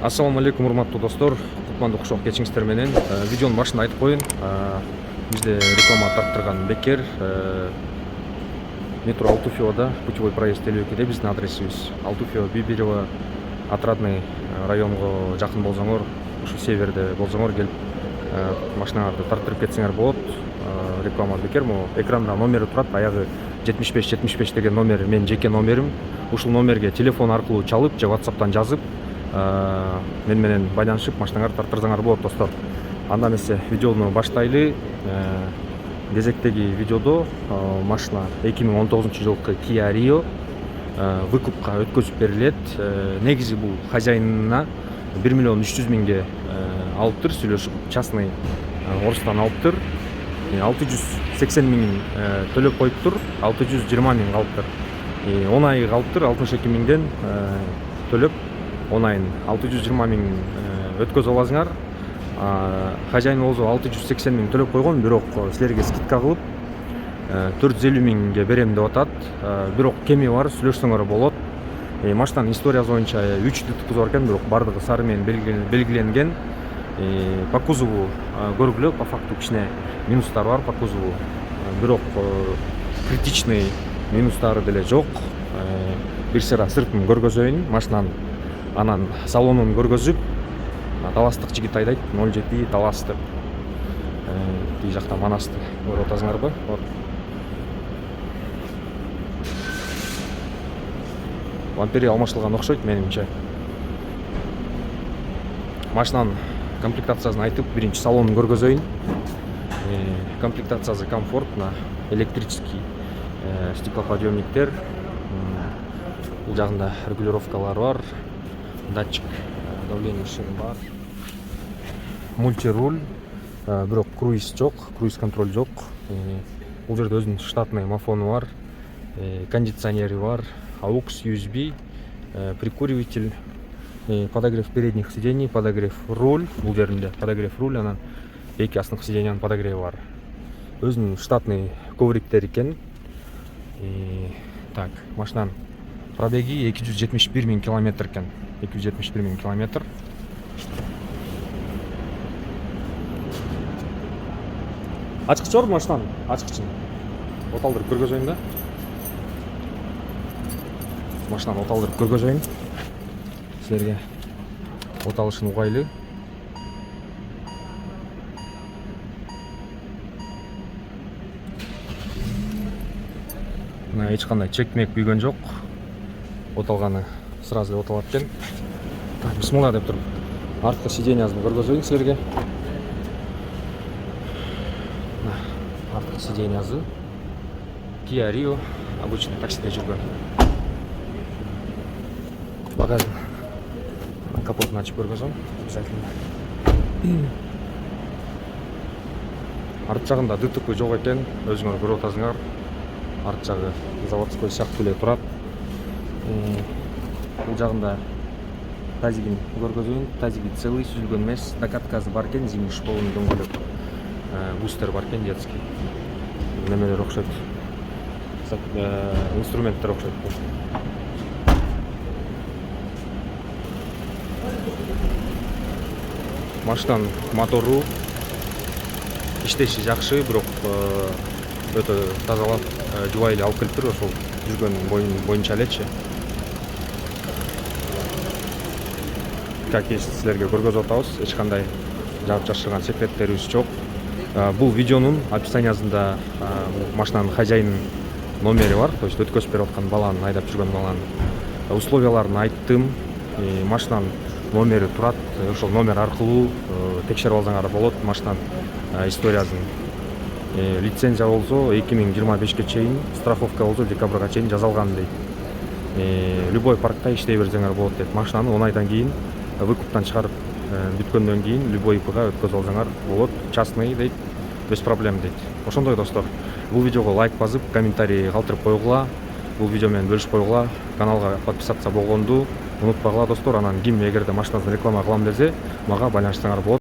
Ассаламу алейкум, урматтуу достор. Кутмандуу кушок кечиңиздер менен. Видеонун башында айтып коеюн. Бизде реклама тарттырган бекер метро Алтуфьевода, путевой проезд 52-де биздин адресибиз. Алтуфьево, Бибирево, Отрадный районго жакын болсоңор, ушу северде болсоңор келип машиналарды тарттырып кетсеңер болот. Реклама бекер. Могу экранда номери турат. Аягы 75 деген номер менин жеке номерим. Ушул номерге телефон аркылуу чалып же WhatsApp'тан жазып мен менен байланышып машинаңарды тарттырсаңар болот достор. Анда эмесе видеону баштайлы. Кезектеги видеодо машина 2019 жылкы Kia Rio выкупка өткөзүп берилет. Негизи бул хозяйынына 1 миллион 300 миңге алыптыр, сүйлөшүп частный орустан алыптыр. 680 миң төлөп коюптур, 620 миң калыптыр. 10 ай калыптыр, 62 миңден төлөп 10 айын 620 миң өткөзүп аласыңар. Хозяин болсо 680 миң төлөп койгон, бирок силерге скидка кылып 450 миңге берем деп атат. Бирок кеми бар, сүйлөшсөңөр болот. Машинанын историясы боюнча 3 ДТП бар экен, бирок бардыгы сары менен белгиленген. По кузову көргүлө, по факту кичине минустар бар по кузову. Бирок критичный минустары деле жок. Бир сыра сыртын көргөзөйүн, машинанын анан салонун көргөзүп, таластык жигит айдайт, 07 талас деп. Тиги жакта манасты көрүп атасыңарбы? Лампери алмашылган окшойт менимче. Машинанын комплектациясын айтып, биринчи салонун көргөзөйүн. Комплектациясы комфортно, электрический стеклоподъемниктер. Бул жагында регулировкалар бар, датчик давление шины бар, мультируль, бирок круиз жок, круиз контроль жок. Бул жерде өзүнүн штатный мафону бар, кондиционери бар, AUX, USB, прикуриватель, подогрев передних сидений, подогрев руль, бул жеринде подогрев руль, анан эки астыңкы сиденьянын подогреви бар. Өзүнүн штатный ковриктер экен. Так, машинанын пробеги 271 миң километр экен. 271 миң километр. Ачкычы бар машинанын? Ачкычын оталдырып көргөзөйүн да. Машинаны оталдырып көргөзөйүн. Силерге оталышын угайлы. Мына эч кандай чекмек күйгөн жок. Оталганы сразу оталат экен. Бисмилла деп туруп арткы сиденьясын көргөзөйүн силерге. Арткы сиденьясы Kia Rio, обычный таксиде жүргөн. Багажын капотун ачып көргөзөм обязательно. Арт жагында ДТП жок экен, өзүңөр көрүп атасыңар. Арт жагы заводской сыяктуу эле турат. Бул жагында тазигин көргөзөйүн. Тазиги целый, сүзүлгөн эмес. Докаткасы бар экен, зимний школунун дөңгөлөк. Бустер бар экен, детский. Немелер окшойт. Инструменттер окшойт. Машинанын мотору иштеши жакшы, бирок өтө тазалап, жубай эле алып келиптир, ошол жүргөн боюнча элечи. Как есть, силерге көргөзүп атабыз, эч кандай жаап жашырган секреттерибиз жок. Бул видеонун описаниясында машинанын хозяйынын номери бар, то есть өткөзүп берип аткан баланын, айдап жүргөн баланын условияларын айттым. Машинанын номери турат, ошол номер аркылуу текшерип алсаңар болот машинанын историясын. Лицензия болсо 2025-ке чейин, страховка болсо декабрга чейин жасалган дейт. Любой паркта иштей берсеңер болот дейт. Машинаны 10 айдан кийин выкуптан чыгарып бүткөндөн кийин любой ИПга өткөзүп алсаңар болот, частный дейт, без проблем дейт. Ошондой достор, бул видеого лайк басып, комментарий калтырып койгула, бул видео менен бөлүшүп койгула, каналга подписаться болгонду унутпагыла достор. Анан ким эгерде машинасын реклама кылам десе, мага байланышсаңар болот.